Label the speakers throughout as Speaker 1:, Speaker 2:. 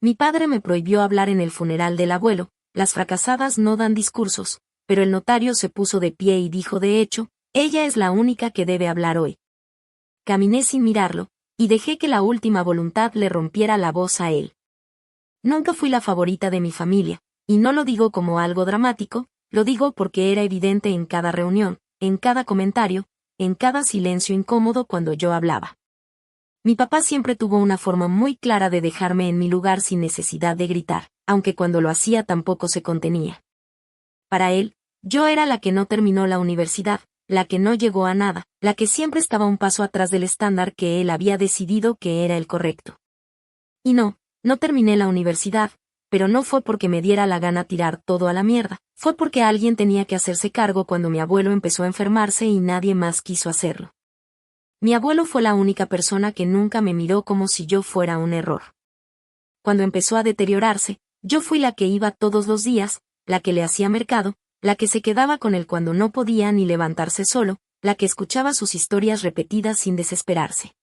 Speaker 1: Mi padre me prohibió hablar en el funeral del abuelo. Las fracasadas no dan discursos, pero el notario se puso de pie y dijo: de hecho, ella es la única que debe hablar hoy. Caminé sin mirarlo, y dejé que la última voluntad le rompiera la voz a él. Nunca fui la favorita de mi familia, y no lo digo como algo dramático, lo digo porque era evidente en cada reunión, en cada comentario, en cada silencio incómodo cuando yo hablaba. Mi papá siempre tuvo una forma muy clara de dejarme en mi lugar sin necesidad de gritar, aunque cuando lo hacía tampoco se contenía. Para él, yo era la que no terminó la universidad, la que no llegó a nada, la que siempre estaba un paso atrás del estándar que él había decidido que era el correcto. Y no terminé la universidad, pero no fue porque me diera la gana tirar todo a la mierda, fue porque alguien tenía que hacerse cargo cuando mi abuelo empezó a enfermarse y nadie más quiso hacerlo. Mi abuelo fue la única persona que nunca me miró como si yo fuera un error. Cuando empezó a deteriorarse, yo fui la que iba todos los días, la que le hacía mercado, la que se quedaba con él cuando no podía ni levantarse solo, la que escuchaba sus historias repetidas sin desesperarse.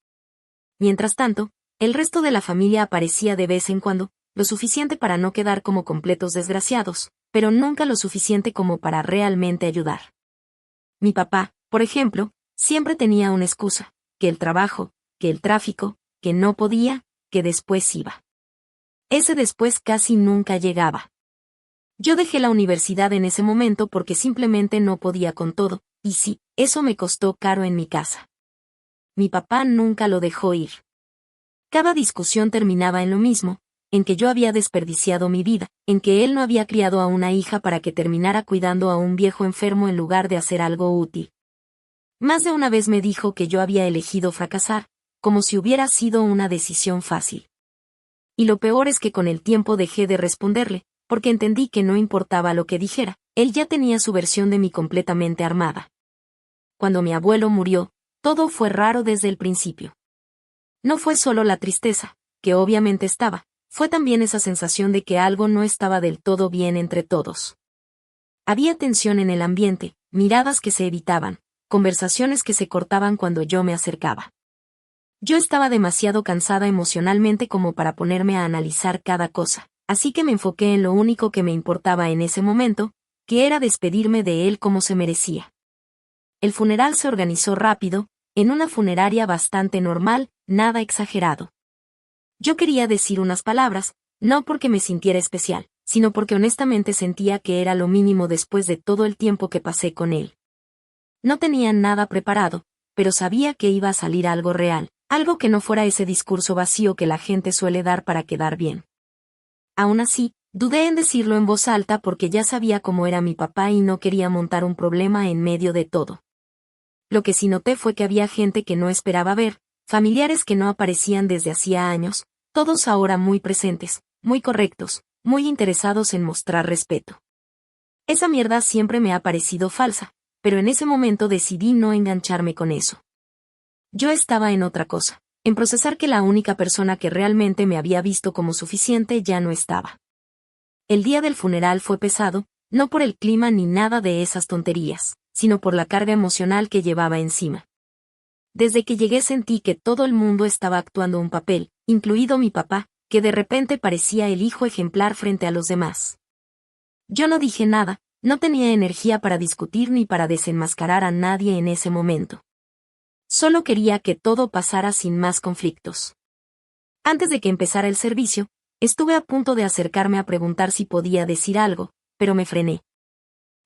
Speaker 1: Mientras tanto, el resto de la familia aparecía de vez en cuando, lo suficiente para no quedar como completos desgraciados, pero nunca lo suficiente como para realmente ayudar. Mi papá, por ejemplo, siempre tenía una excusa: que el trabajo, que el tráfico, que no podía, que después iba. Ese después casi nunca llegaba. Yo dejé la universidad en ese momento porque simplemente no podía con todo, y sí, eso me costó caro en mi casa. Mi papá nunca lo dejó ir. Cada discusión terminaba en lo mismo, en que yo había desperdiciado mi vida, en que él no había criado a una hija para que terminara cuidando a un viejo enfermo en lugar de hacer algo útil. Más de una vez me dijo que yo había elegido fracasar, como si hubiera sido una decisión fácil. Y lo peor es que con el tiempo dejé de responderle, porque entendí que no importaba lo que dijera, él ya tenía su versión de mí completamente armada. Cuando mi abuelo murió, todo fue raro desde el principio. No fue solo la tristeza, que obviamente estaba, fue también esa sensación de que algo no estaba del todo bien entre todos. Había tensión en el ambiente, miradas que se evitaban, conversaciones que se cortaban cuando yo me acercaba. Yo estaba demasiado cansada emocionalmente como para ponerme a analizar cada cosa, así que me enfoqué en lo único que me importaba en ese momento, que era despedirme de él como se merecía. El funeral se organizó rápido, en una funeraria bastante normal, nada exagerado. Yo quería decir unas palabras, no porque me sintiera especial, sino porque honestamente sentía que era lo mínimo después de todo el tiempo que pasé con él. No tenía nada preparado, pero sabía que iba a salir algo real, algo que no fuera ese discurso vacío que la gente suele dar para quedar bien. Aún así, dudé en decirlo en voz alta porque ya sabía cómo era mi papá y no quería montar un problema en medio de todo. Lo que sí noté fue que había gente que no esperaba ver, familiares que no aparecían desde hacía años, todos ahora muy presentes, muy correctos, muy interesados en mostrar respeto. Esa mierda siempre me ha parecido falsa, pero en ese momento decidí no engancharme con eso. Yo estaba en otra cosa, en procesar que la única persona que realmente me había visto como suficiente ya no estaba. El día del funeral fue pesado, no por el clima ni nada de esas tonterías, sino por la carga emocional que llevaba encima. Desde que llegué sentí que todo el mundo estaba actuando un papel, incluido mi papá, que de repente parecía el hijo ejemplar frente a los demás. Yo no dije nada, no tenía energía para discutir ni para desenmascarar a nadie en ese momento. Solo quería que todo pasara sin más conflictos. Antes de que empezara el servicio, estuve a punto de acercarme a preguntar si podía decir algo, pero me frené.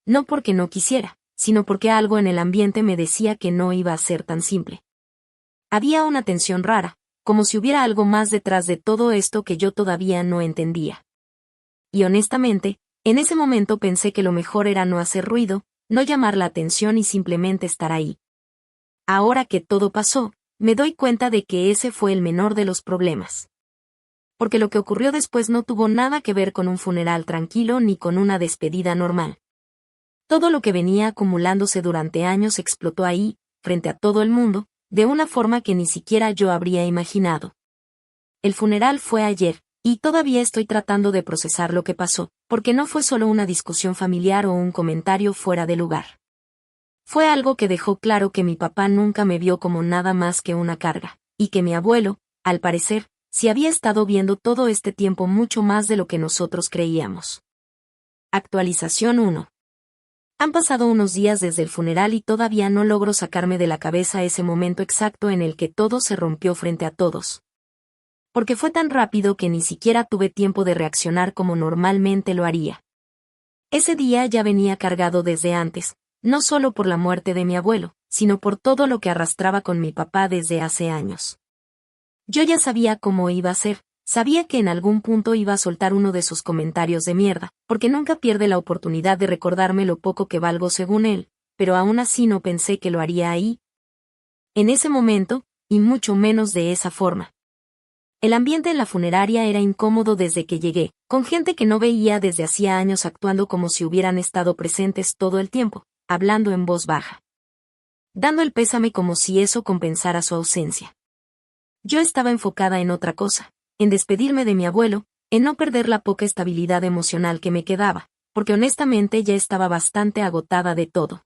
Speaker 1: No porque no quisiera, sino porque algo en el ambiente me decía que no iba a ser tan simple. Había una tensión rara, como si hubiera algo más detrás de todo esto que yo todavía no entendía. Y honestamente, en ese momento pensé que lo mejor era no hacer ruido, no llamar la atención y simplemente estar ahí. Ahora que todo pasó, me doy cuenta de que ese fue el menor de los problemas. Porque lo que ocurrió después no tuvo nada que ver con un funeral tranquilo ni con una despedida normal. Todo lo que venía acumulándose durante años explotó ahí, frente a todo el mundo, de una forma que ni siquiera yo habría imaginado. El funeral fue ayer, y todavía estoy tratando de procesar lo que pasó, porque no fue solo una discusión familiar o un comentario fuera de lugar. Fue algo que dejó claro que mi papá nunca me vio como nada más que una carga, y que mi abuelo, al parecer, si había estado viendo todo este tiempo mucho más de lo que nosotros creíamos. Actualización 1. Han pasado unos días desde el funeral y todavía no logro sacarme de la cabeza ese momento exacto en el que todo se rompió frente a todos. Porque fue tan rápido que ni siquiera tuve tiempo de reaccionar como normalmente lo haría. Ese día ya venía cargado desde antes, no solo por la muerte de mi abuelo, sino por todo lo que arrastraba con mi papá desde hace años. Yo ya sabía cómo iba a ser, sabía que en algún punto iba a soltar uno de sus comentarios de mierda, porque nunca pierde la oportunidad de recordarme lo poco que valgo según él, pero aún así no pensé que lo haría ahí, en ese momento, y mucho menos de esa forma. El ambiente en la funeraria era incómodo desde que llegué, con gente que no veía desde hacía años actuando como si hubieran estado presentes todo el tiempo, hablando en voz baja, dando el pésame como si eso compensara su ausencia. Yo estaba enfocada en otra cosa, en despedirme de mi abuelo, en no perder la poca estabilidad emocional que me quedaba, porque honestamente ya estaba bastante agotada de todo.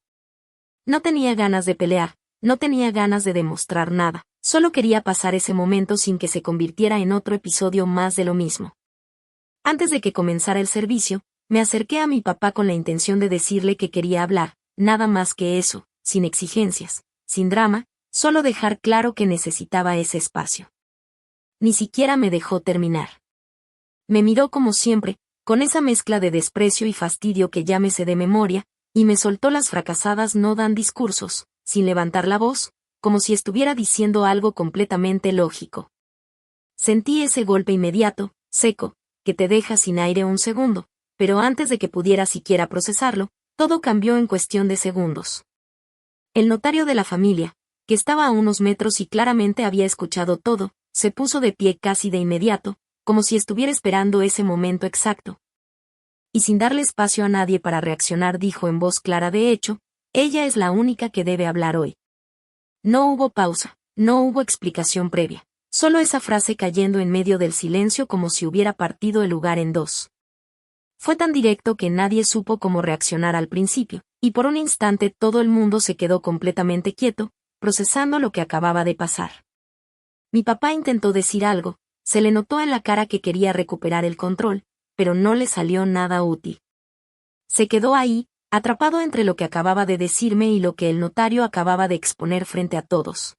Speaker 1: No tenía ganas de pelear, no tenía ganas de demostrar nada, solo quería pasar ese momento sin que se convirtiera en otro episodio más de lo mismo. Antes de que comenzara el servicio, me acerqué a mi papá con la intención de decirle que quería hablar, nada más que eso, sin exigencias, sin drama, solo dejar claro que necesitaba ese espacio. Ni siquiera me dejó terminar. Me miró como siempre, con esa mezcla de desprecio y fastidio que ya me sé de memoria, y me soltó las fracasadas no dan discursos, sin levantar la voz, como si estuviera diciendo algo completamente lógico. Sentí ese golpe inmediato, seco, que te deja sin aire un segundo, pero antes de que pudiera siquiera procesarlo, todo cambió en cuestión de segundos. El notario de la familia, que estaba a unos metros y claramente había escuchado todo, se puso de pie casi de inmediato, como si estuviera esperando ese momento exacto. Y sin darle espacio a nadie para reaccionar dijo en voz clara: de hecho, ella es la única que debe hablar hoy. No hubo pausa, no hubo explicación previa, solo esa frase cayendo en medio del silencio como si hubiera partido el lugar en dos. Fue tan directo que nadie supo cómo reaccionar al principio, y por un instante todo el mundo se quedó completamente quieto, procesando lo que acababa de pasar. Mi papá intentó decir algo, se le notó en la cara que quería recuperar el control, pero no le salió nada útil. Se quedó ahí, atrapado entre lo que acababa de decirme y lo que el notario acababa de exponer frente a todos.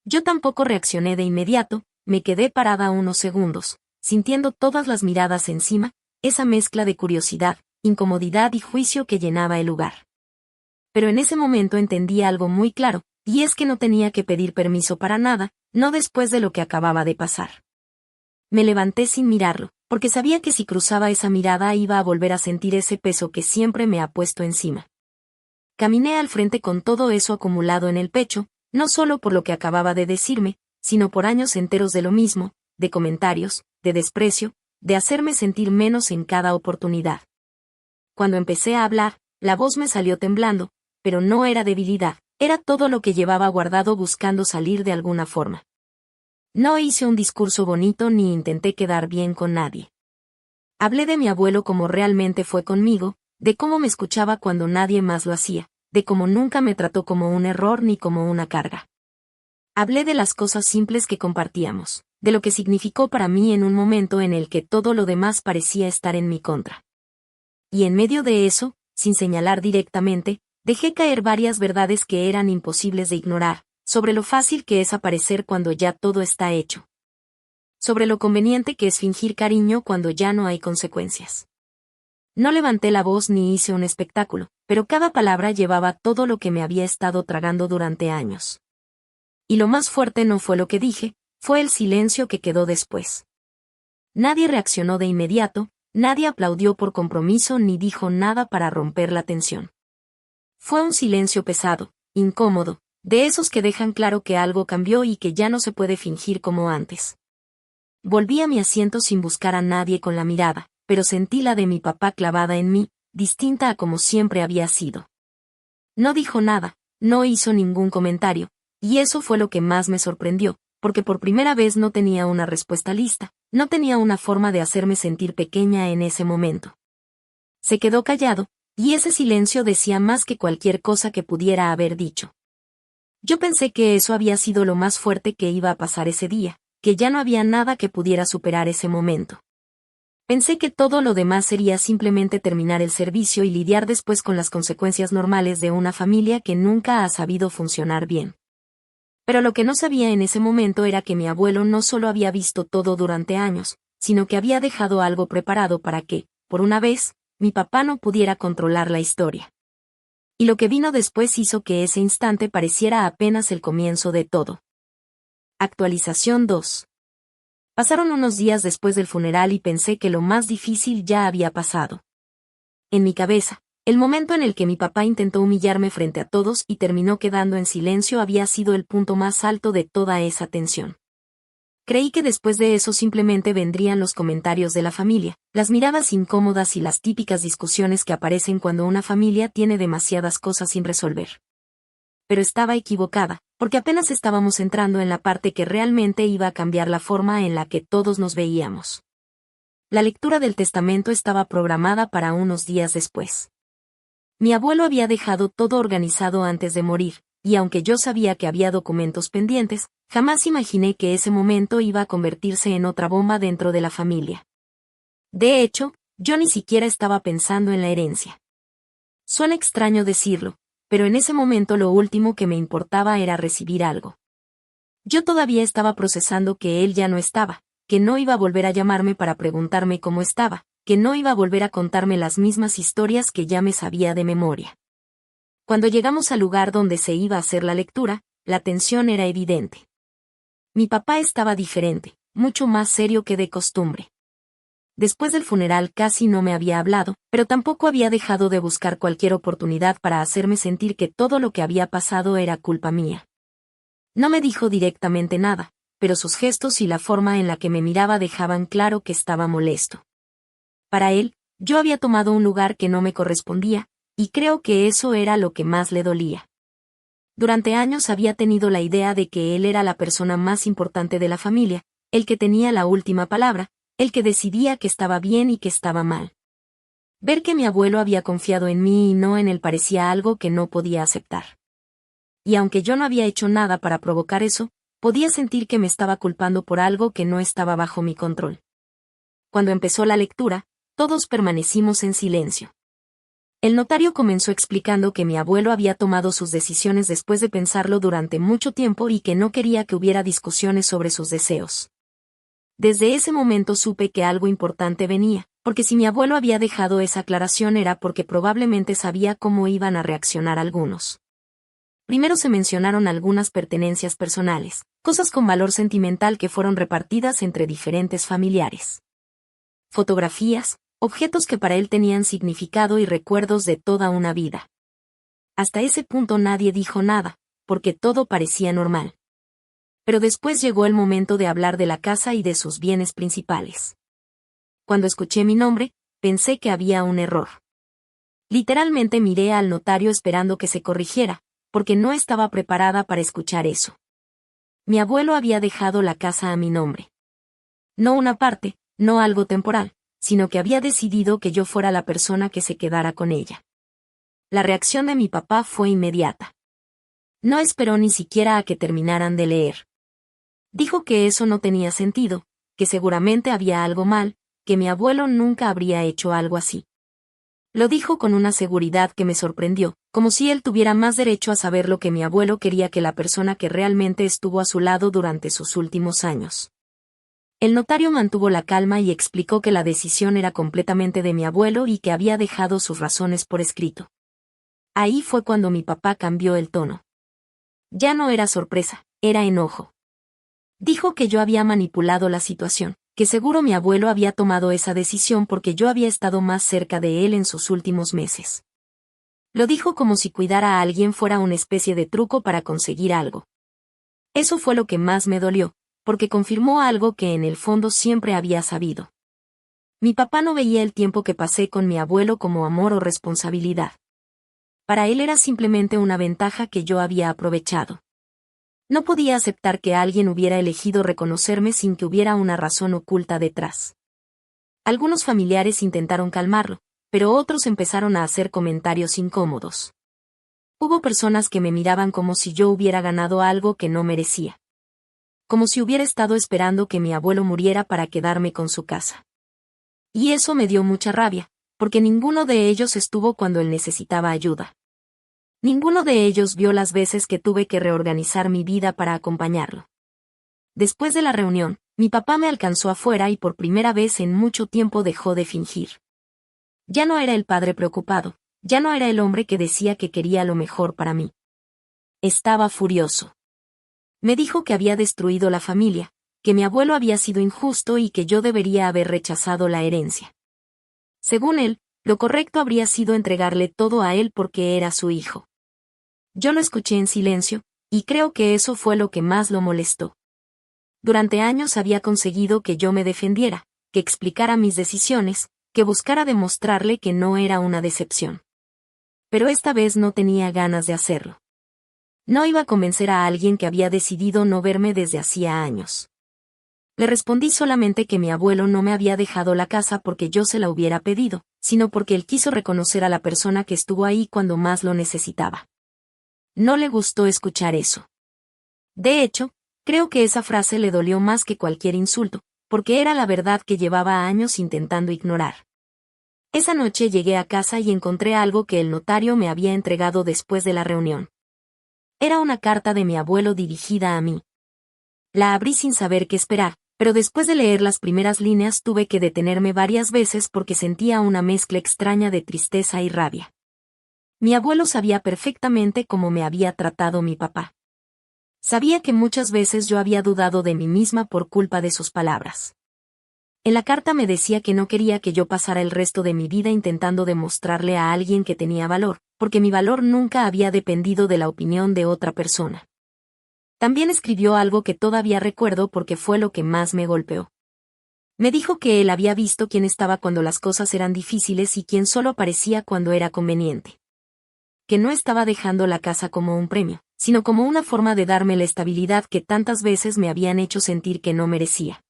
Speaker 1: Yo tampoco reaccioné de inmediato, me quedé parada unos segundos, sintiendo todas las miradas encima, esa mezcla de curiosidad, incomodidad y juicio que llenaba el lugar. Pero en ese momento entendí algo muy claro, y es que no tenía que pedir permiso para nada, no después de lo que acababa de pasar. Me levanté sin mirarlo, porque sabía que si cruzaba esa mirada iba a volver a sentir ese peso que siempre me ha puesto encima. Caminé al frente con todo eso acumulado en el pecho, no solo por lo que acababa de decirme, sino por años enteros de lo mismo, de comentarios, de desprecio, de hacerme sentir menos en cada oportunidad. Cuando empecé a hablar, la voz me salió temblando, pero no era debilidad, era todo lo que llevaba guardado buscando salir de alguna forma. No hice un discurso bonito ni intenté quedar bien con nadie. Hablé de mi abuelo como realmente fue conmigo, de cómo me escuchaba cuando nadie más lo hacía, de cómo nunca me trató como un error ni como una carga. Hablé de las cosas simples que compartíamos, de lo que significó para mí en un momento en el que todo lo demás parecía estar en mi contra. Y en medio de eso, sin señalar directamente, dejé caer varias verdades que eran imposibles de ignorar, sobre lo fácil que es aparecer cuando ya todo está hecho. Sobre lo conveniente que es fingir cariño cuando ya no hay consecuencias. No levanté la voz ni hice un espectáculo, pero cada palabra llevaba todo lo que me había estado tragando durante años. Y lo más fuerte no fue lo que dije, fue el silencio que quedó después. Nadie reaccionó de inmediato, nadie aplaudió por compromiso ni dijo nada para romper la tensión. Fue un silencio pesado, incómodo, de esos que dejan claro que algo cambió y que ya no se puede fingir como antes. Volví a mi asiento sin buscar a nadie con la mirada, pero sentí la de mi papá clavada en mí, distinta a como siempre había sido. No dijo nada, no hizo ningún comentario, y eso fue lo que más me sorprendió, porque por primera vez no tenía una respuesta lista, no tenía una forma de hacerme sentir pequeña en ese momento. Se quedó callado, y ese silencio decía más que cualquier cosa que pudiera haber dicho. Yo pensé que eso había sido lo más fuerte que iba a pasar ese día, que ya no había nada que pudiera superar ese momento. Pensé que todo lo demás sería simplemente terminar el servicio y lidiar después con las consecuencias normales de una familia que nunca ha sabido funcionar bien. Pero lo que no sabía en ese momento era que mi abuelo no solo había visto todo durante años, sino que había dejado algo preparado para que, por una vez, mi papá no pudiera controlar la historia. Y lo que vino después hizo que ese instante pareciera apenas el comienzo de todo. Actualización 2. Pasaron unos días después del funeral y pensé que lo más difícil ya había pasado. En mi cabeza, el momento en el que mi papá intentó humillarme frente a todos y terminó quedando en silencio había sido el punto más alto de toda esa tensión. Creí que después de eso simplemente vendrían los comentarios de la familia, las miradas incómodas y las típicas discusiones que aparecen cuando una familia tiene demasiadas cosas sin resolver. Pero estaba equivocada, porque apenas estábamos entrando en la parte que realmente iba a cambiar la forma en la que todos nos veíamos. La lectura del testamento estaba programada para unos días después. Mi abuelo había dejado todo organizado antes de morir, y aunque yo sabía que había documentos pendientes, jamás imaginé que ese momento iba a convertirse en otra bomba dentro de la familia. De hecho, yo ni siquiera estaba pensando en la herencia. Suena extraño decirlo, pero en ese momento lo último que me importaba era recibir algo. Yo todavía estaba procesando que él ya no estaba, que no iba a volver a llamarme para preguntarme cómo estaba, que no iba a volver a contarme las mismas historias que ya me sabía de memoria. Cuando llegamos al lugar donde se iba a hacer la lectura, la tensión era evidente. Mi papá estaba diferente, mucho más serio que de costumbre. Después del funeral casi no me había hablado, pero tampoco había dejado de buscar cualquier oportunidad para hacerme sentir que todo lo que había pasado era culpa mía. No me dijo directamente nada, pero sus gestos y la forma en la que me miraba dejaban claro que estaba molesto. Para él, yo había tomado un lugar que no me correspondía, y creo que eso era lo que más le dolía. Durante años había tenido la idea de que él era la persona más importante de la familia, el que tenía la última palabra, el que decidía que estaba bien y que estaba mal. Ver que mi abuelo había confiado en mí y no en él parecía algo que no podía aceptar. Y aunque yo no había hecho nada para provocar eso, podía sentir que me estaba culpando por algo que no estaba bajo mi control. Cuando empezó la lectura, todos permanecimos en silencio. El notario comenzó explicando que mi abuelo había tomado sus decisiones después de pensarlo durante mucho tiempo y que no quería que hubiera discusiones sobre sus deseos. Desde ese momento supe que algo importante venía, porque si mi abuelo había dejado esa aclaración era porque probablemente sabía cómo iban a reaccionar algunos. Primero se mencionaron algunas pertenencias personales, cosas con valor sentimental que fueron repartidas entre diferentes familiares. Fotografías, objetos que para él tenían significado y recuerdos de toda una vida. Hasta ese punto nadie dijo nada, porque todo parecía normal. Pero después llegó el momento de hablar de la casa y de sus bienes principales. Cuando escuché mi nombre, pensé que había un error. Literalmente miré al notario esperando que se corrigiera, porque no estaba preparada para escuchar eso. Mi abuelo había dejado la casa a mi nombre. No una parte, no algo temporal, sino que había decidido que yo fuera la persona que se quedara con ella. La reacción de mi papá fue inmediata. No esperó ni siquiera a que terminaran de leer. Dijo que eso no tenía sentido, que seguramente había algo mal, que mi abuelo nunca habría hecho algo así. Lo dijo con una seguridad que me sorprendió, como si él tuviera más derecho a saber lo que mi abuelo quería que la persona que realmente estuvo a su lado durante sus últimos años. El notario mantuvo la calma y explicó que la decisión era completamente de mi abuelo y que había dejado sus razones por escrito. Ahí fue cuando mi papá cambió el tono. Ya no era sorpresa, era enojo. Dijo que yo había manipulado la situación, que seguro mi abuelo había tomado esa decisión porque yo había estado más cerca de él en sus últimos meses. Lo dijo como si cuidar a alguien fuera una especie de truco para conseguir algo. Eso fue lo que más me dolió, porque confirmó algo que en el fondo siempre había sabido. Mi papá no veía el tiempo que pasé con mi abuelo como amor o responsabilidad. Para él era simplemente una ventaja que yo había aprovechado. No podía aceptar que alguien hubiera elegido reconocerme sin que hubiera una razón oculta detrás. Algunos familiares intentaron calmarlo, pero otros empezaron a hacer comentarios incómodos. Hubo personas que me miraban como si yo hubiera ganado algo que no merecía. como si hubiera estado esperando que mi abuelo muriera para quedarme con su casa. Y eso me dio mucha rabia, porque ninguno de ellos estuvo cuando él necesitaba ayuda. Ninguno de ellos vio las veces que tuve que reorganizar mi vida para acompañarlo. Después de la reunión, mi papá me alcanzó afuera y por primera vez en mucho tiempo dejó de fingir. Ya no era el padre preocupado, ya no era el hombre que decía que quería lo mejor para mí. Estaba furioso. Me dijo que había destruido la familia, que mi abuelo había sido injusto y que yo debería haber rechazado la herencia. Según él, lo correcto habría sido entregarle todo a él porque era su hijo. Yo lo escuché en silencio, y creo que eso fue lo que más lo molestó. Durante años había conseguido que yo me defendiera, que explicara mis decisiones, que buscara demostrarle que no era una decepción. Pero esta vez no tenía ganas de hacerlo. No iba a convencer a alguien que había decidido no verme desde hacía años. Le respondí solamente que mi abuelo no me había dejado la casa porque yo se la hubiera pedido, sino porque él quiso reconocer a la persona que estuvo ahí cuando más lo necesitaba. No le gustó escuchar eso. De hecho, creo que esa frase le dolió más que cualquier insulto, porque era la verdad que llevaba años intentando ignorar. Esa noche llegué a casa y encontré algo que el notario me había entregado después de la reunión. Era una carta de mi abuelo dirigida a mí. La abrí sin saber qué esperar, pero después de leer las primeras líneas tuve que detenerme varias veces porque sentía una mezcla extraña de tristeza y rabia. Mi abuelo sabía perfectamente cómo me había tratado mi papá. Sabía que muchas veces yo había dudado de mí misma por culpa de sus palabras. En la carta me decía que no quería que yo pasara el resto de mi vida intentando demostrarle a alguien que tenía valor, porque mi valor nunca había dependido de la opinión de otra persona. También escribió algo que todavía recuerdo porque fue lo que más me golpeó. Me dijo que él había visto quién estaba cuando las cosas eran difíciles y quién solo aparecía cuando era conveniente. Que no estaba dejando la casa como un premio, sino como una forma de darme la estabilidad que tantas veces me habían hecho sentir que no merecía.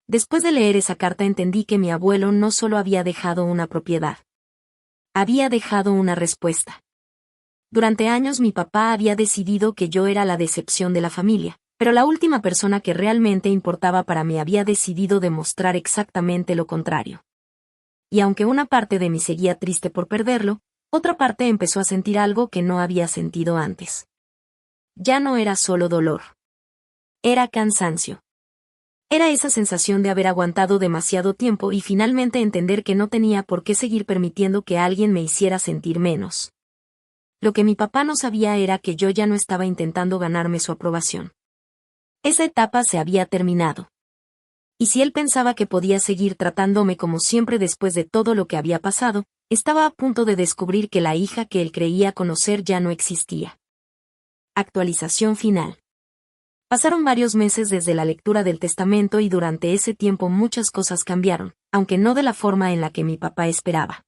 Speaker 1: Después de leer esa carta entendí que mi abuelo no solo había dejado una propiedad. Había dejado una respuesta. Durante años mi papá había decidido que yo era la decepción de la familia, pero la última persona que realmente importaba para mí había decidido demostrar exactamente lo contrario. Y aunque una parte de mí seguía triste por perderlo, otra parte empezó a sentir algo que no había sentido antes. Ya no era solo dolor. Era cansancio. Era esa sensación de haber aguantado demasiado tiempo y finalmente entender que no tenía por qué seguir permitiendo que alguien me hiciera sentir menos. Lo que mi papá no sabía era que yo ya no estaba intentando ganarme su aprobación. Esa etapa se había terminado. Y si él pensaba que podía seguir tratándome como siempre después de todo lo que había pasado, estaba a punto de descubrir que la hija que él creía conocer ya no existía. Actualización final. Pasaron varios meses desde la lectura del testamento y durante ese tiempo muchas cosas cambiaron, aunque no de la forma en la que mi papá esperaba.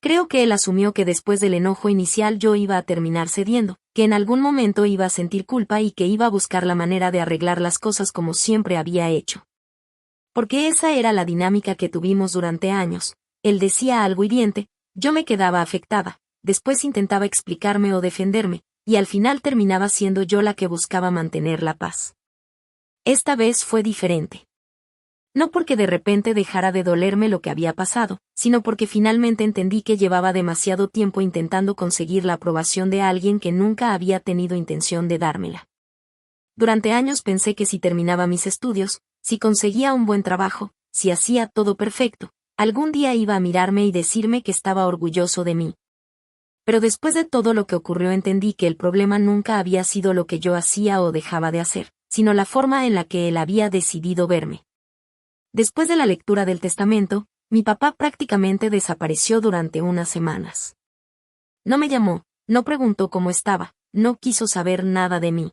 Speaker 1: Creo que él asumió que después del enojo inicial yo iba a terminar cediendo, que en algún momento iba a sentir culpa y que iba a buscar la manera de arreglar las cosas como siempre había hecho. Porque esa era la dinámica que tuvimos durante años. Él decía algo hiriente, yo me quedaba afectada, después intentaba explicarme o defenderme, y al final terminaba siendo yo la que buscaba mantener la paz. Esta vez fue diferente. No porque de repente dejara de dolerme lo que había pasado, sino porque finalmente entendí que llevaba demasiado tiempo intentando conseguir la aprobación de alguien que nunca había tenido intención de dármela. Durante años pensé que si terminaba mis estudios, si conseguía un buen trabajo, si hacía todo perfecto, algún día iba a mirarme y decirme que estaba orgulloso de mí. Pero después de todo lo que ocurrió entendí que el problema nunca había sido lo que yo hacía o dejaba de hacer, sino la forma en la que él había decidido verme. Después de la lectura del testamento, mi papá prácticamente desapareció durante unas semanas. No me llamó, no preguntó cómo estaba, no quiso saber nada de mí.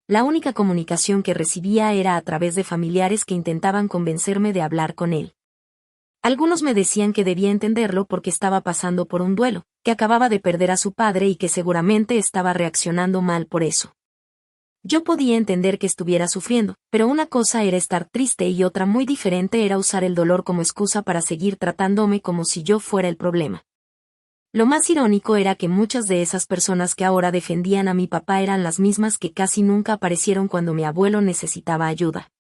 Speaker 1: La única comunicación que recibía era a través de familiares que intentaban convencerme de hablar con él. Algunos me decían que debía entenderlo porque estaba pasando por un duelo, que acababa de perder a su padre y que seguramente estaba reaccionando mal por eso. Yo podía entender que estuviera sufriendo, pero una cosa era estar triste y otra muy diferente era usar el dolor como excusa para seguir tratándome como si yo fuera el problema. Lo más irónico era que muchas de esas personas que ahora defendían a mi papá eran las mismas que casi nunca aparecieron cuando mi abuelo necesitaba ayuda.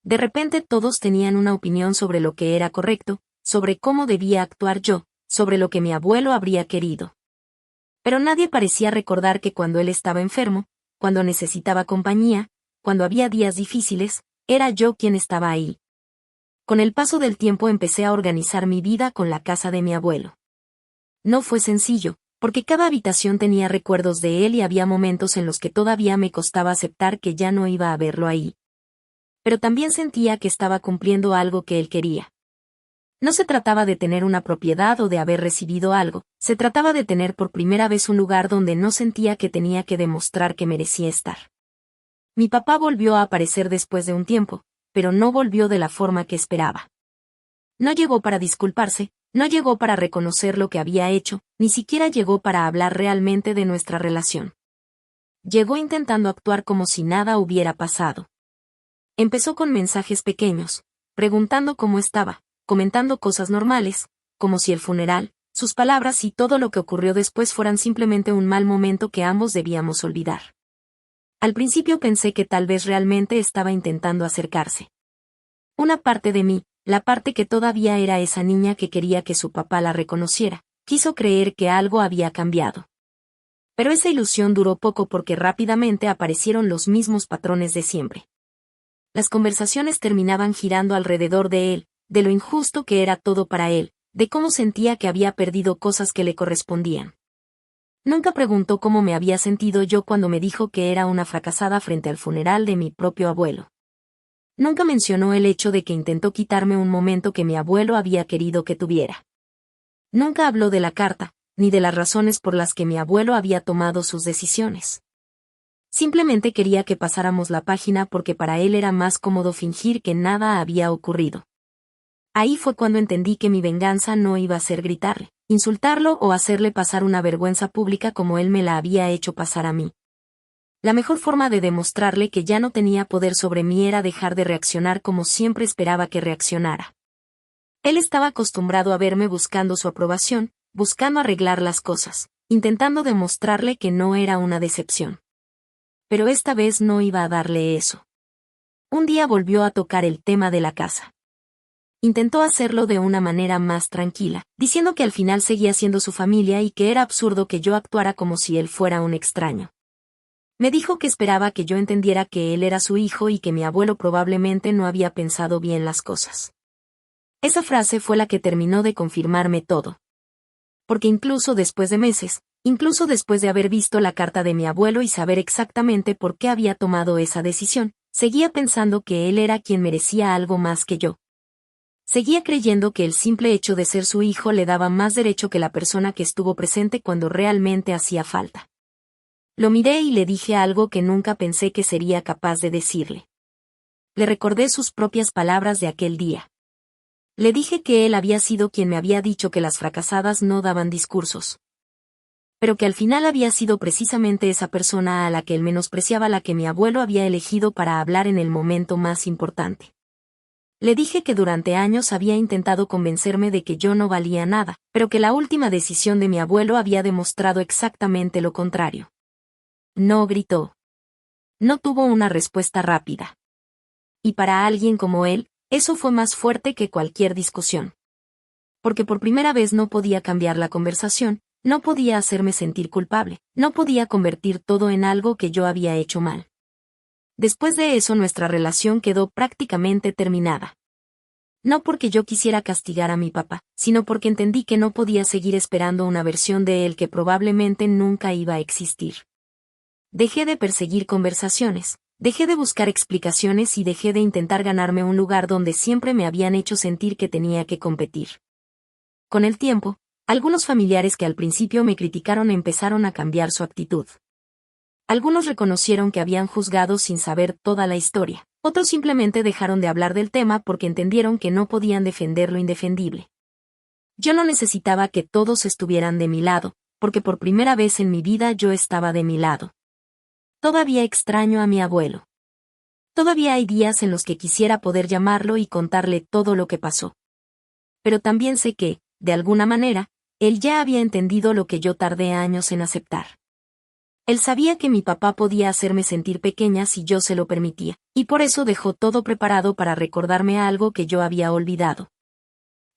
Speaker 1: De repente todos tenían una opinión sobre lo que era correcto, sobre cómo debía actuar yo, sobre lo que mi abuelo habría querido. Pero nadie parecía recordar que cuando él estaba enfermo, cuando necesitaba compañía, cuando había días difíciles, era yo quien estaba ahí. Con el paso del tiempo empecé a organizar mi vida con la casa de mi abuelo. No fue sencillo, porque cada habitación tenía recuerdos de él y había momentos en los que todavía me costaba aceptar que ya no iba a verlo ahí. Pero también sentía que estaba cumpliendo algo que él quería. No se trataba de tener una propiedad o de haber recibido algo, se trataba de tener por primera vez un lugar donde no sentía que tenía que demostrar que merecía estar. Mi papá volvió a aparecer después de un tiempo, pero no volvió de la forma que esperaba. No llegó para disculparse, no llegó para reconocer lo que había hecho, ni siquiera llegó para hablar realmente de nuestra relación. Llegó intentando actuar como si nada hubiera pasado. Empezó con mensajes pequeños, preguntando cómo estaba, comentando cosas normales, como si el funeral, sus palabras y todo lo que ocurrió después fueran simplemente un mal momento que ambos debíamos olvidar. Al principio pensé que tal vez realmente estaba intentando acercarse. Una parte de mí, la parte que todavía era esa niña que quería que su papá la reconociera, quiso creer que algo había cambiado. Pero esa ilusión duró poco porque rápidamente aparecieron los mismos patrones de siempre. Las conversaciones terminaban girando alrededor de él, de lo injusto que era todo para él, de cómo sentía que había perdido cosas que le correspondían. Nunca preguntó cómo me había sentido yo cuando me dijo que era una fracasada frente al funeral de mi propio abuelo. Nunca mencionó el hecho de que intentó quitarme un momento que mi abuelo había querido que tuviera. Nunca habló de la carta, ni de las razones por las que mi abuelo había tomado sus decisiones. Simplemente quería que pasáramos la página porque para él era más cómodo fingir que nada había ocurrido. Ahí fue cuando entendí que mi venganza no iba a ser gritarle, insultarlo o hacerle pasar una vergüenza pública como él me la había hecho pasar a mí. La mejor forma de demostrarle que ya no tenía poder sobre mí era dejar de reaccionar como siempre esperaba que reaccionara. Él estaba acostumbrado a verme buscando su aprobación, buscando arreglar las cosas, intentando demostrarle que no era una decepción. Pero esta vez no iba a darle eso. Un día volvió a tocar el tema de la casa. Intentó hacerlo de una manera más tranquila, diciendo que al final seguía siendo su familia y que era absurdo que yo actuara como si él fuera un extraño. Me dijo que esperaba que yo entendiera que él era su hijo y que mi abuelo probablemente no había pensado bien las cosas. Esa frase fue la que terminó de confirmarme todo. Porque incluso después de meses, incluso después de haber visto la carta de mi abuelo y saber exactamente por qué había tomado esa decisión, seguía pensando que él era quien merecía algo más que yo. Seguía creyendo que el simple hecho de ser su hijo le daba más derecho que la persona que estuvo presente cuando realmente hacía falta. Lo miré y le dije algo que nunca pensé que sería capaz de decirle. Le recordé sus propias palabras de aquel día. Le dije que él había sido quien me había dicho que las fracasadas no daban discursos. Pero que al final había sido precisamente esa persona a la que él menospreciaba la que mi abuelo había elegido para hablar en el momento más importante. Le dije que durante años había intentado convencerme de que yo no valía nada, pero que la última decisión de mi abuelo había demostrado exactamente lo contrario. No gritó. No tuvo una respuesta rápida. Y para alguien como él, eso fue más fuerte que cualquier discusión. Porque por primera vez no podía cambiar la conversación, no podía hacerme sentir culpable, no podía convertir todo en algo que yo había hecho mal. Después de eso nuestra relación quedó prácticamente terminada. No porque yo quisiera castigar a mi papá, sino porque entendí que no podía seguir esperando una versión de él que probablemente nunca iba a existir. Dejé de perseguir conversaciones, dejé de buscar explicaciones y dejé de intentar ganarme un lugar donde siempre me habían hecho sentir que tenía que competir. Con el tiempo, algunos familiares que al principio me criticaron empezaron a cambiar su actitud. Algunos reconocieron que habían juzgado sin saber toda la historia, otros simplemente dejaron de hablar del tema porque entendieron que no podían defender lo indefendible. Yo no necesitaba que todos estuvieran de mi lado, porque por primera vez en mi vida yo estaba de mi lado. Todavía extraño a mi abuelo. Todavía hay días en los que quisiera poder llamarlo y contarle todo lo que pasó. Pero también sé que, de alguna manera, Él ya había entendido lo que yo tardé años en aceptar. Él sabía que mi papá podía hacerme sentir pequeña si yo se lo permitía, y por eso dejó todo preparado para recordarme algo que yo había olvidado.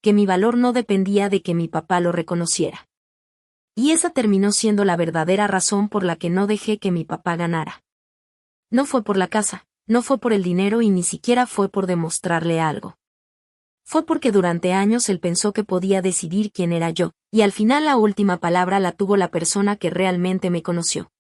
Speaker 1: Que mi valor no dependía de que mi papá lo reconociera. Y esa terminó siendo la verdadera razón por la que no dejé que mi papá ganara. No fue por la casa, no fue por el dinero y ni siquiera fue por demostrarle algo. Fue porque durante años él pensó que podía decidir quién era yo, y al final la última palabra la tuvo la persona que realmente me conoció.